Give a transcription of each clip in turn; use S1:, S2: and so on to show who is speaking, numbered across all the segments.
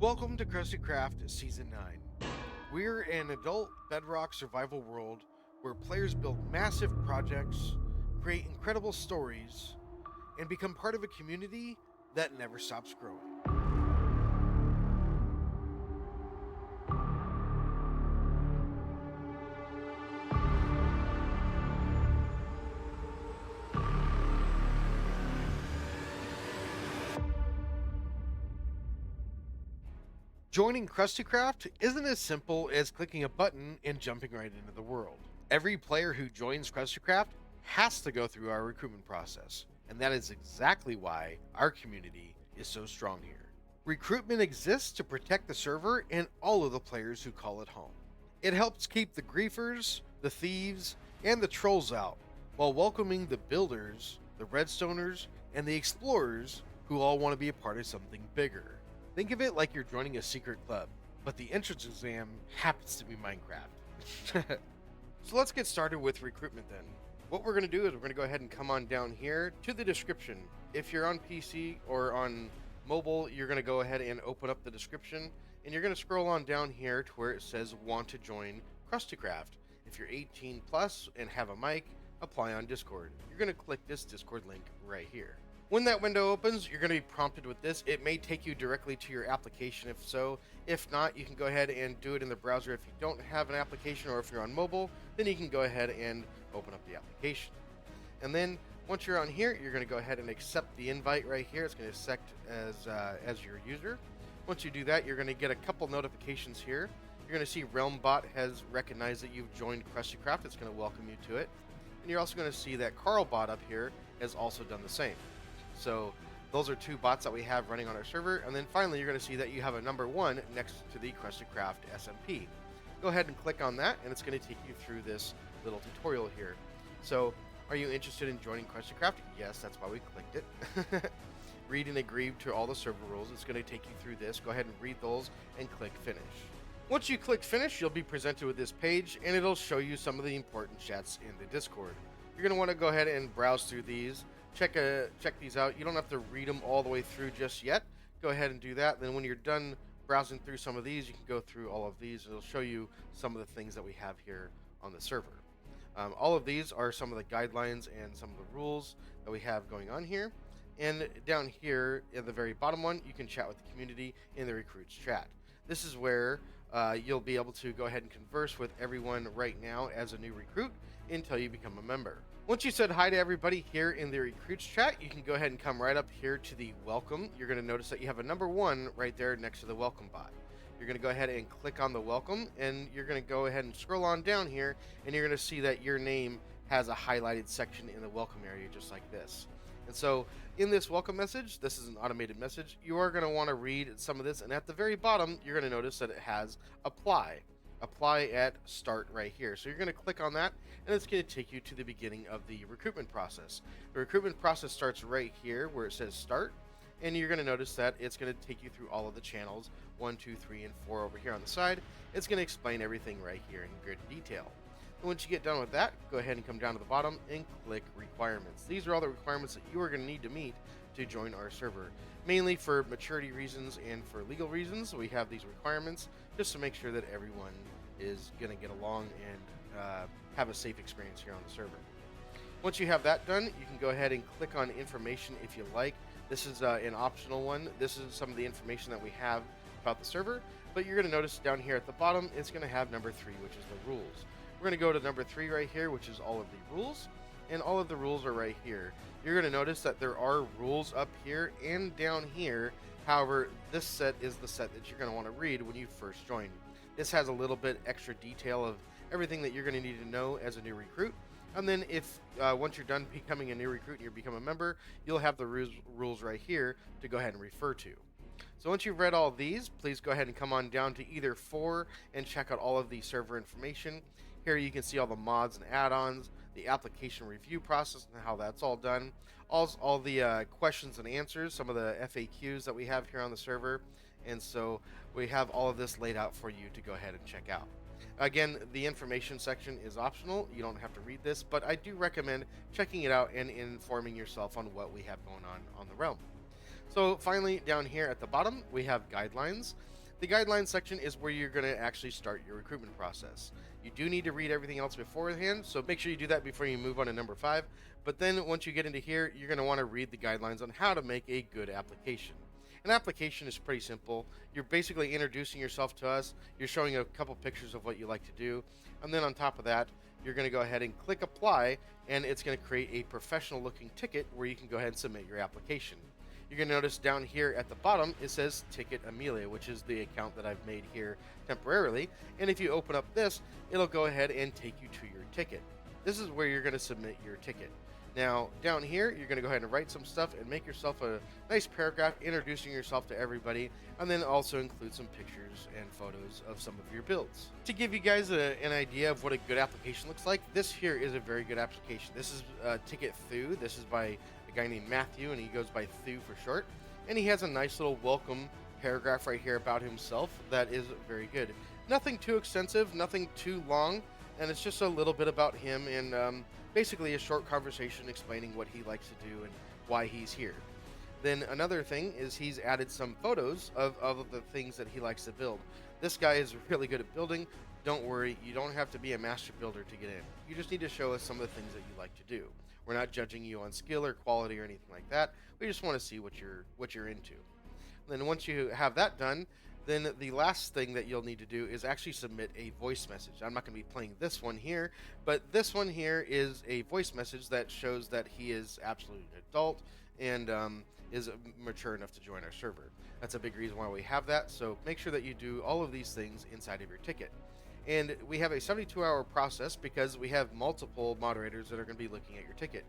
S1: Welcome to KrustyKraft Season 9. We're an adult bedrock survival world where players build massive projects, create incredible stories, and become part of a community that never stops growing. Joining KrustyKraft isn't as simple as clicking a button and jumping right into the world. Every player who joins KrustyKraft has to go through our recruitment process, and that is exactly why our community is so strong here. Recruitment exists to protect the server and all of the players who call it home. It helps keep the griefers, the thieves, and the trolls out, while welcoming the builders, the redstoners, and the explorers who all want to be a part of something bigger. Think of it like you're joining a secret club, but the entrance exam happens to be Minecraft. So let's get started with recruitment then. What we're going to do is we're going to go ahead and come on down here to the description. If you're on PC or on mobile, you're going to go ahead and open up the description, and you're going to scroll on down here to where it says want to join KrustyKraft. If you're 18 plus and have a mic, apply on Discord. You're going to click this Discord link right here. When that window opens, you're going to be prompted with this. It may take you directly to your application if so. If not, you can go ahead and do it in the browser. If you don't have an application or if you're on mobile, then you can go ahead and open up the application. And then once you're on here, you're going to go ahead and accept the invite right here. It's going to accept as your user. Once you do that, you're going to get a couple notifications here. You're going to see RealmBot has recognized that you've joined KrustyKraft. It's going to welcome you to it. And you're also going to see that CarlBot up here has also done the same. So those are two bots that we have running on our server. And then finally, you're going to see that you have a number 1 next to the KrustyKraft SMP. Go ahead and click on that, and it's going to take you through this little tutorial here. So are you interested in joining KrustyKraft? Yes, that's why we clicked it. Read and agree to all the server rules. It's going to take you through this. Go ahead and read those and click finish. Once you click finish, you'll be presented with this page, and it'll show you some of the important chats in the Discord. You're going to want to go ahead and browse through these. Check these out. You don't have to read them all the way through just yet. Go ahead and do that. Then when you're done browsing through some of these, you can go through all of these. It'll show you some of the things that we have here on the server. All of these are some of the guidelines and some of the rules that we have going on here. And down here in the very bottom one, you can chat with the community in the recruits chat. This is where you'll be able to go ahead and converse with everyone right now as a new recruit until you become a member. Once you said hi to everybody here in the recruits chat, you can go ahead and come right up here to the welcome. You're going to notice that you have a number 1 right there next to the welcome bot. You're going to go ahead and click on the welcome, and you're going to go ahead and scroll on down here, and you're going to see that your name has a highlighted section in the welcome area just like this. And so in this welcome message, this is an automated message, you are going to want to read some of this, and at the very bottom, you're going to notice that it has apply. Apply at start right here. So you're going to click on that, and it's going to take you to the beginning of the recruitment process. The recruitment process starts right here where it says start, and you're going to notice that it's going to take you through all of the channels 1, 2, 3, and 4 over here on the side. It's going to explain everything right here in good detail. And once you get done with that, go ahead and come down to the bottom and click requirements. These are all the requirements that you are going to need to meet to join our server. Mainly for maturity reasons and for legal reasons, we have these requirements just to make sure that everyone is going to get along and have a safe experience here on the server. Once you have that done, you can go ahead and click on information if you like. This is an optional one. This is some of the information that we have about the server, but you're going to notice down here at the bottom, it's going to have number 3, which is the rules. We're going to go to number 3 right here, which is all of the rules, and all of the rules are right here. You're going to notice that there are rules up here and down here. However, this set is the set that you're going to want to read when you first join. This has a little bit extra detail of everything that you're going to need to know as a new recruit. And then if once you're done becoming a new recruit and you become a member, you'll have the rules right here to go ahead and refer to. So once you've read all of these, please go ahead and come on down to either 4 and check out all of the server information. Here you can see all the mods and add-ons, the application review process and how that's all done, all the questions and answers, some of the FAQs that we have here on the server. And so we have all of this laid out for you to go ahead and check out. Again, the information section is optional. You don't have to read this, but I do recommend checking it out and informing yourself on what we have going on the realm. So So finally, down here at the bottom, we have guidelines. The guidelines section is where you're going to actually start your recruitment process. You do need to read everything else beforehand, so make sure you do that before you move on to number 5. But then once you get into here, you're going to want to read the guidelines on how to make a good application. An application is pretty simple. You're basically introducing yourself to us, you're showing a couple pictures of what you like to do, and then on top of that, you're going to go ahead and click apply, and it's going to create a professional looking ticket where you can go ahead and submit your application. You're going to notice down here at the bottom it says Ticket Amelia, which is the account that I've made here temporarily. And if you open up this, it'll go ahead and take you to your ticket. This is where you're going to submit your ticket. Now, down here, you're going to go ahead and write some stuff and make yourself a nice paragraph introducing yourself to everybody, and then also include some pictures and photos of some of your builds. To give you guys an idea of what a good application looks like, this here is a very good application. This is Pt.2. This is by a guy named Matthew, and he goes by Thu for short. And he has a nice little welcome paragraph right here about himself that is very good. Nothing too extensive, nothing too long, and it's just a little bit about him and basically a short conversation explaining what he likes to do and why he's here. Then another thing is he's added some photos of the things that he likes to build. This guy is really good at building. Don't worry, you don't have to be a master builder to get in. You just need to show us some of the things that you like to do. We're not judging you on skill or quality or anything like that. We just want to see what you're into. Then once you have that done, then the last thing that you'll need to do is actually submit a voice message. I'm not going to be playing this one here, but this one here is a voice message that shows that he is absolutely an adult and is mature enough to join our server. That's a big reason why we have that, so make sure that you do all of these things inside of your ticket. And we have a 72-hour process because we have multiple moderators that are going to be looking at your ticket.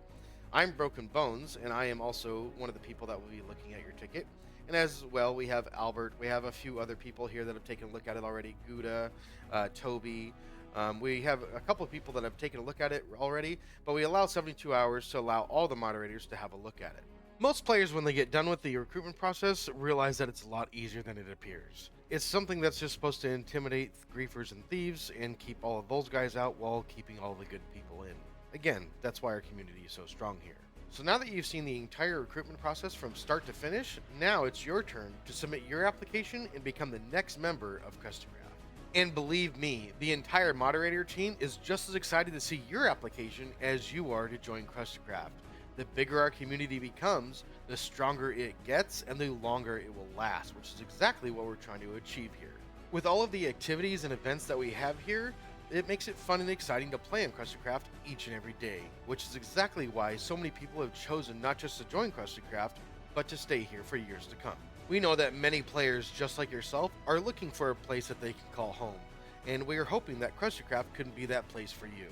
S1: I'm Broken Bones, and I am also one of the people that will be looking at your ticket. And as well, we have Albert. We have a few other people here that have taken a look at it already. Gouda, Toby. We have a couple of people that have taken a look at it already, but we allow 72 hours to allow all the moderators to have a look at it. Most players, when they get done with the recruitment process, realize that it's a lot easier than it appears. It's something that's just supposed to intimidate griefers and thieves and keep all of those guys out while keeping all the good people in. Again, that's why our community is so strong here. So now that you've seen the entire recruitment process from start to finish, now it's your turn to submit your application and become the next member of KrustyKraft. And believe me, the entire moderator team is just as excited to see your application as you are to join KrustyKraft. The bigger our community becomes, the stronger it gets and the longer it will last, which is exactly what we're trying to achieve here. With all of the activities and events that we have here, it makes it fun and exciting to play on KrustyKraft each and every day, which is exactly why so many people have chosen not just to join KrustyKraft, but to stay here for years to come. We know that many players, just like yourself, are looking for a place that they can call home, and we are hoping that KrustyKraft couldn't be that place for you.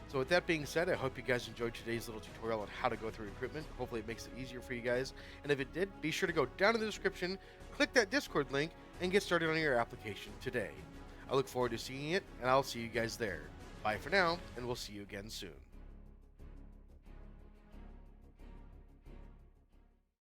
S1: So with that being said, I hope you guys enjoyed today's little tutorial on how to go through recruitment. Hopefully it makes it easier for you guys, and if it did, be sure to go down in the description, click that Discord link, and get started on your application today. I look forward to seeing it, and I'll see you guys there. Bye for now, and we'll see you again soon.